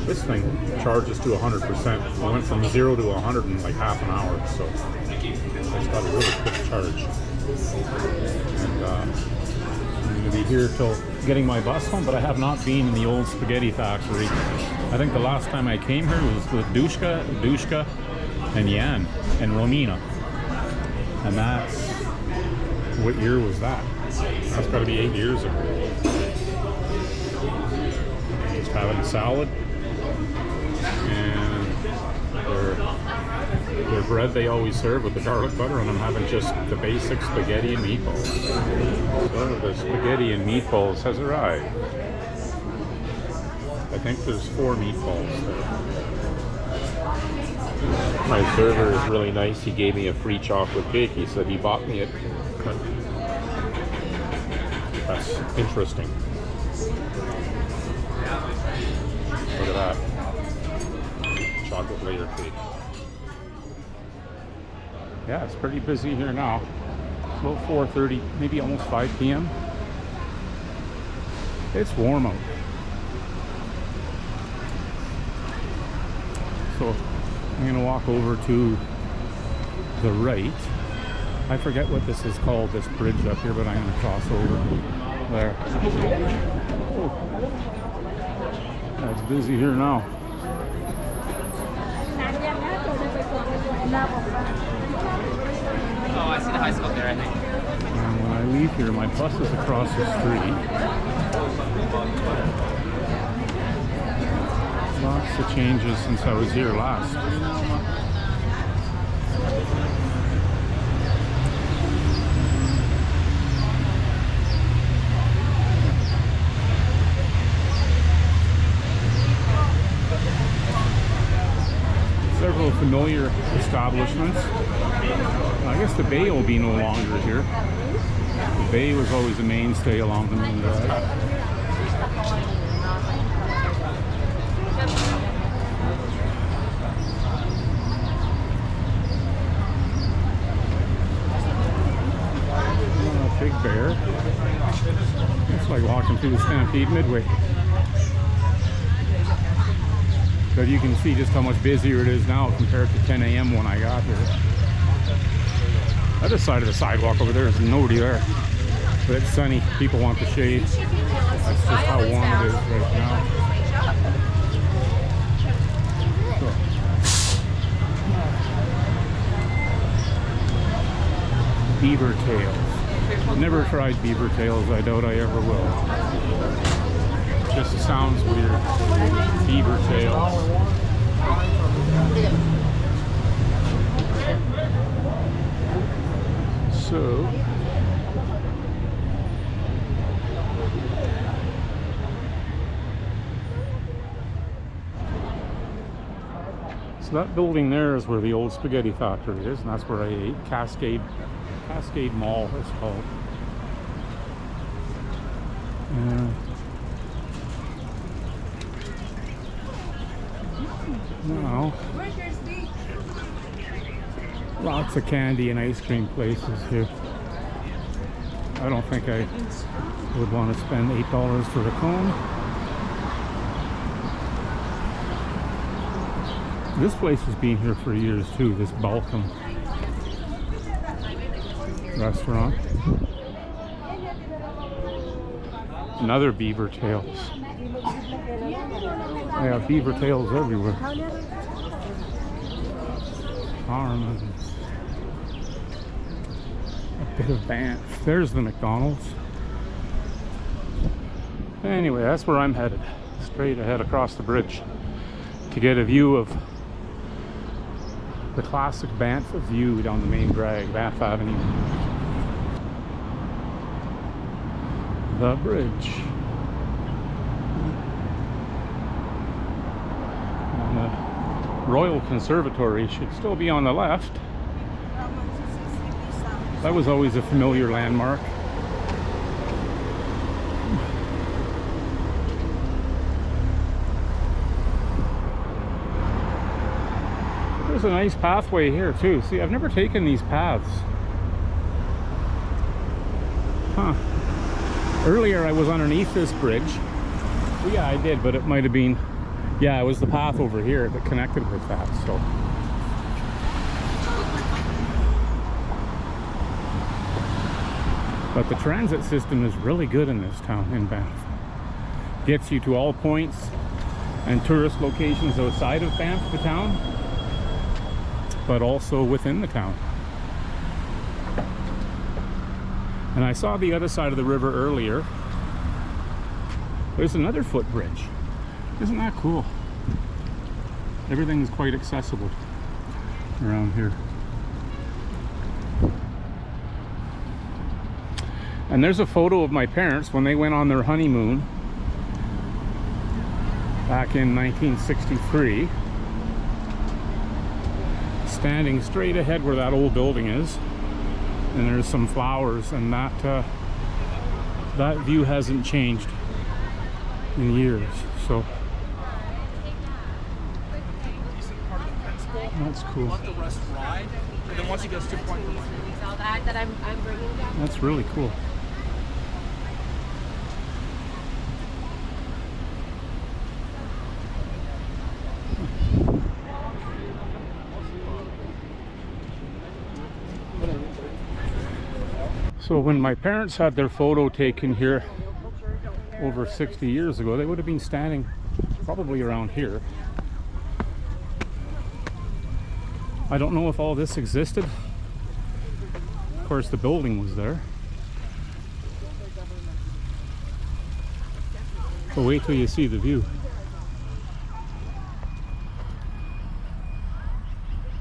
This thing charges to 100%. I went from 0 to 100 in like half an hour, so it's got a really quick charge. And I'm going to be here till getting my bus home, but I have not been in the old spaghetti factory. I think the last time I came here was with Dushka, and Yan, and Romina. And that's, what year was that? That's got to be 8 years ago. Just having a salad. And their bread they always serve with the garlic butter, and I'm having just the basic spaghetti and meatballs. One of the spaghetti and meatballs has arrived. I think there's 4 meatballs there. My server is really nice. He gave me a free chocolate cake. He said he bought me it. That's interesting. Look at that. Chocolate layer cake. Yeah, it's pretty busy here now. It's about 4:30, maybe almost 5 p.m. It's warm out. So I'm going to walk over to the right. I forget what this is called, this bridge up here, but I'm going to cross over there. Oh. Yeah, it's busy here now. Oh, I see the high school there, I think. And when I leave here, my bus is across the street. Lots of changes since I was here last. Several familiar establishments. I guess the bay will be no longer here. The bay was always a mainstay along the main drive. Big Bear. It's like walking through the Stampede Midway. But you can see just how much busier it is now compared to 10 a.m. when I got here. Other side of the sidewalk over there, there's nobody there. But it's sunny. People want the shade. That's just how warm it is right now. Beaver tails. Never tried beaver tails. I doubt I ever will. Just sounds weird. Beaver tails. So that building there is where the old spaghetti factory is, and that's where I ate. Cascade Mall, it's called. Now, lots of candy and ice cream places here. I don't think I would want to spend $8 for a cone. This place has been here for years too, this Balkan restaurant. Another beaver tails. They have beaver tails everywhere. Arms. A bit of Banff. There's the McDonald's. Anyway, that's where I'm headed. Straight ahead across the bridge to get a view of the classic Banff view down the main drag, Banff Avenue. The bridge. And the Royal Conservatory should still be on the left. That was always a familiar landmark. There's a nice pathway here too. See, I've never taken these paths. Huh. Earlier I was underneath this bridge. Well, yeah, I did, but it might have been, yeah, it was the path over here that connected with that, so. But the transit system is really good in this town, in Banff. Gets you to all points and tourist locations outside of Banff, the town, but also within the town. And I saw the other side of the river earlier. There's another footbridge. Isn't that cool? Everything is quite accessible around here. And there's a photo of my parents when they went on their honeymoon back in 1963. Standing straight ahead where that old building is, and there's some flowers, and that view hasn't changed in years, so that's cool. Let the rest ride, and then once he gets to point, that I'm bringing down. That's really cool. So when my parents had their photo taken here over 60 years ago, they would have been standing probably around here. I don't know if all this existed. Of course, the building was there. But wait till you see the view.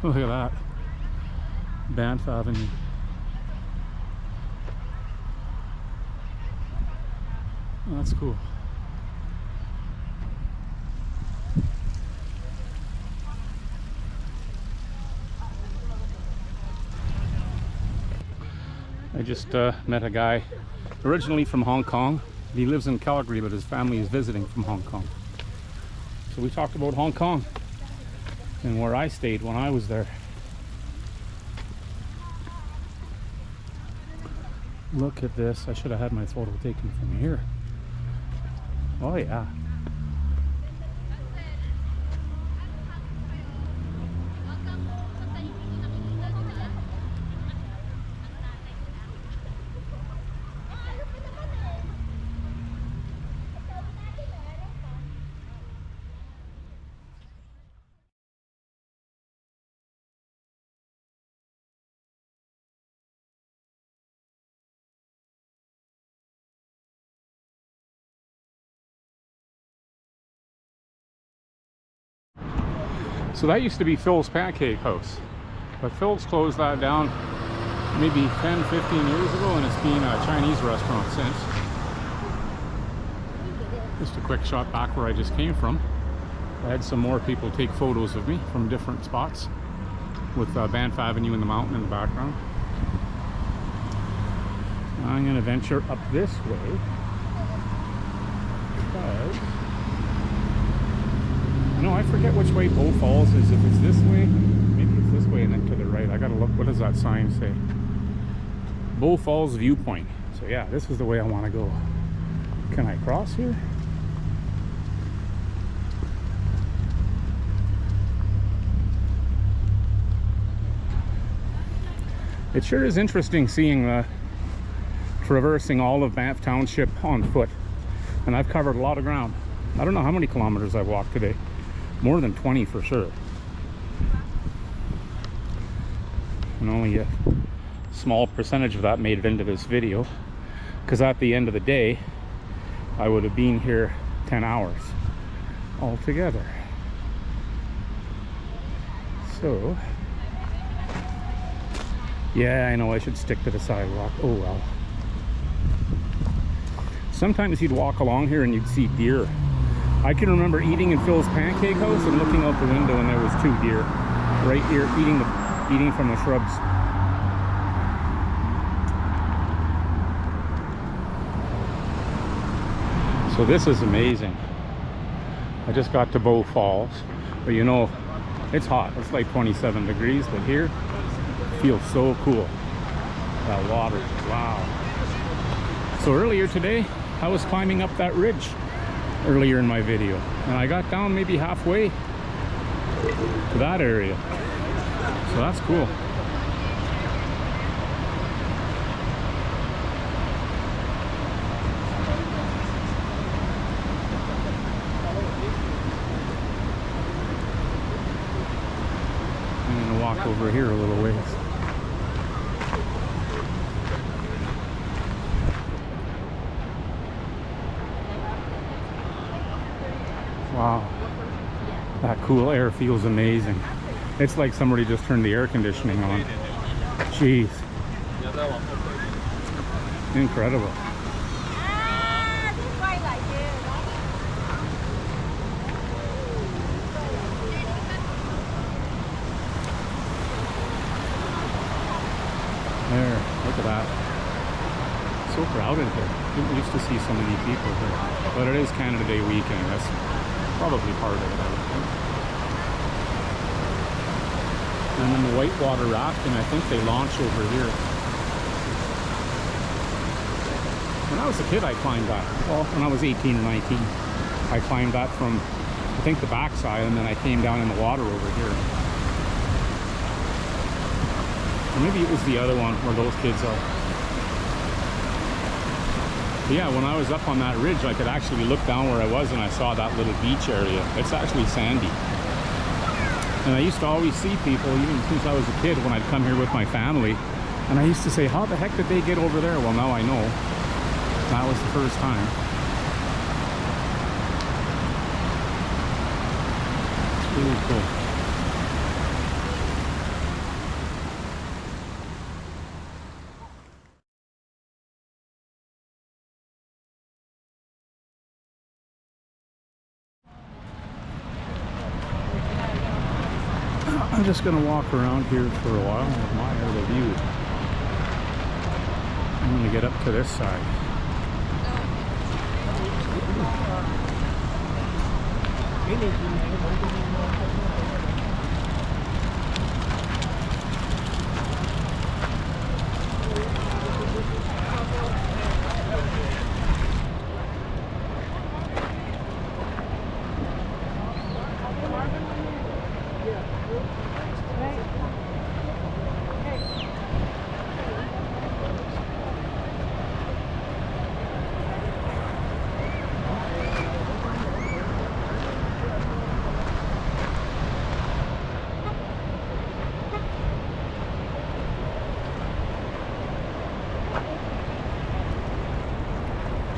Look at that. Banff Avenue. That's cool. I just met a guy originally from Hong Kong. He lives in Calgary, but his family is visiting from Hong Kong. So we talked about Hong Kong and where I stayed when I was there. Look at this. I should have had my photo taken from here. Oh yeah. So that used to be Phil's Pancake House, but Phil's closed that down maybe 10, 15 years ago, and it's been a Chinese restaurant since. Just a quick shot back where I just came from. I had some more people take photos of me from different spots with Banff Avenue in the mountain in the background. I'm going to venture up this way because, no, I forget which way Bow Falls is. If it's this way, maybe it's this way and then to the right. I gotta look. What does that sign say? Bow Falls Viewpoint. So yeah, this is the way I want to go. Can I cross here? It sure is interesting seeing traversing all of Banff Township on foot, and I've covered a lot of ground. I don't know how many kilometers I've walked today. More than 20 for sure. And only a small percentage of that made it into this video, because at the end of the day I would have been here 10 hours altogether. So yeah, I know I should stick to the sidewalk. Oh well. Sometimes you'd walk along here and you'd see deer. I can remember eating in Phil's Pancake House and looking out the window and there was 2 deer right here eating from the shrubs. So this is amazing. I just got to Bow Falls, but you know, it's hot. It's like 27 degrees, but here it feels so cool. That water, wow. So earlier today, I was climbing up that ridge earlier in my video, and I got down maybe halfway to that area. So that's cool. I'm gonna walk over here a little ways. Wow, that cool air feels amazing. It's like somebody just turned the air conditioning on. Jeez. Incredible. There, look at that. So crowded here. Didn't used to see so many people here. But it is Canada Day weekend. That's probably part of it, I would think. And then the whitewater rafting, I think they launch over here. When I was a kid, I climbed that. Well, when I was 18 or 19, I climbed that from, I think, the backside, and then I came down in the water over here. Or maybe it was the other one where those kids are. But yeah, when I was up on that ridge, I could actually look down where I was and I saw that little beach area. It's actually sandy. And I used to always see people, even since I was a kid, when I'd come here with my family, and I used to say, how the heck did they get over there? Well, now I know. That was the first time. It's really cool. I'm just going to walk around here for a while and admire the view. I'm going to get up to this side.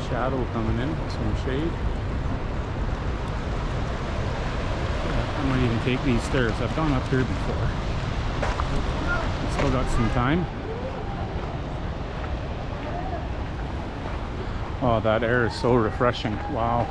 Shadow coming in, some shade. Yeah. I might even take these stairs. I've gone up here before. Still got some time. Oh, that air is so refreshing. Wow.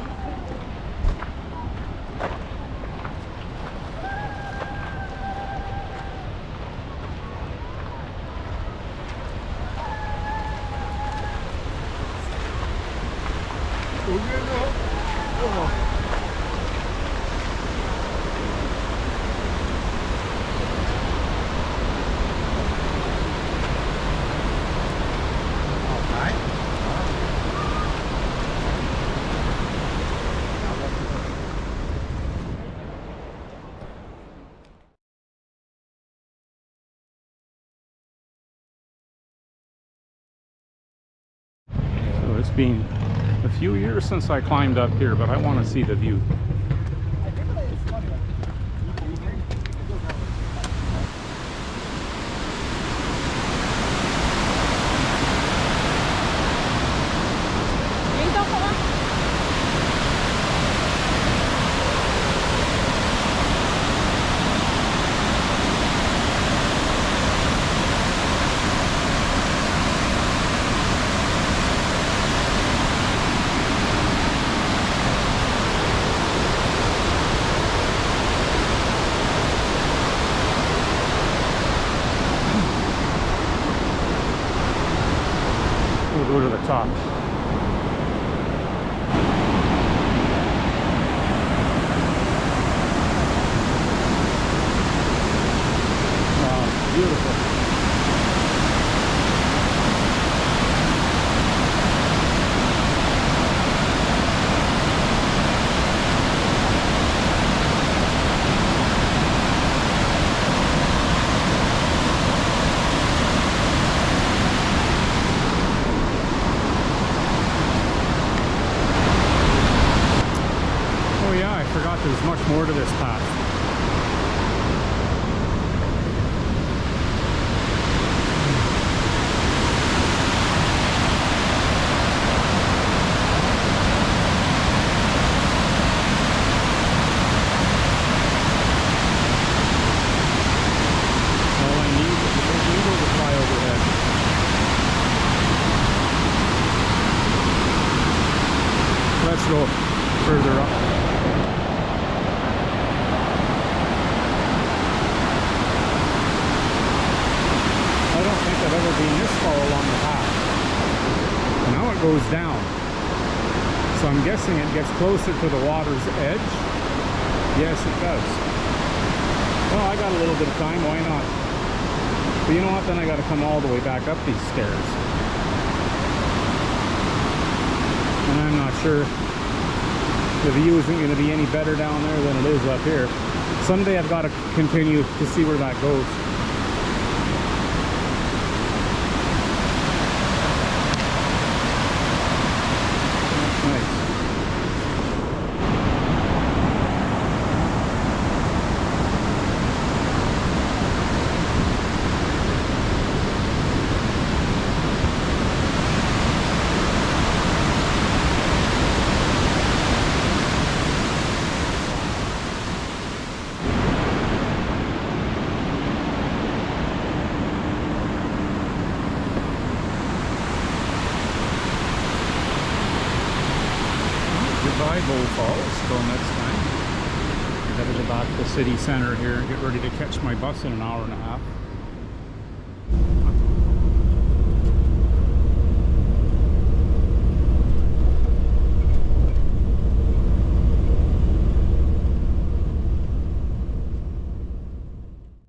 So it's been a few years since I climbed up here, but I want to see the view. We'll go to the top. Wow, beautiful. There's much more to this path. All I need is a big eagle to fly overhead. Let's go further up. I've ever been this far along the path. And now it goes down. So I'm guessing it gets closer to the water's edge. Yes, it does. Well, I got a little bit of time, why not? But you know what, then I got to come all the way back up these stairs. And I'm not sure the view isn't going to be any better down there than it is up here. Someday I've got to continue to see where that goes. Goodbye, Bow Falls. Till next time. I'm headed back to the city center here and get ready to catch my bus in an hour and a half.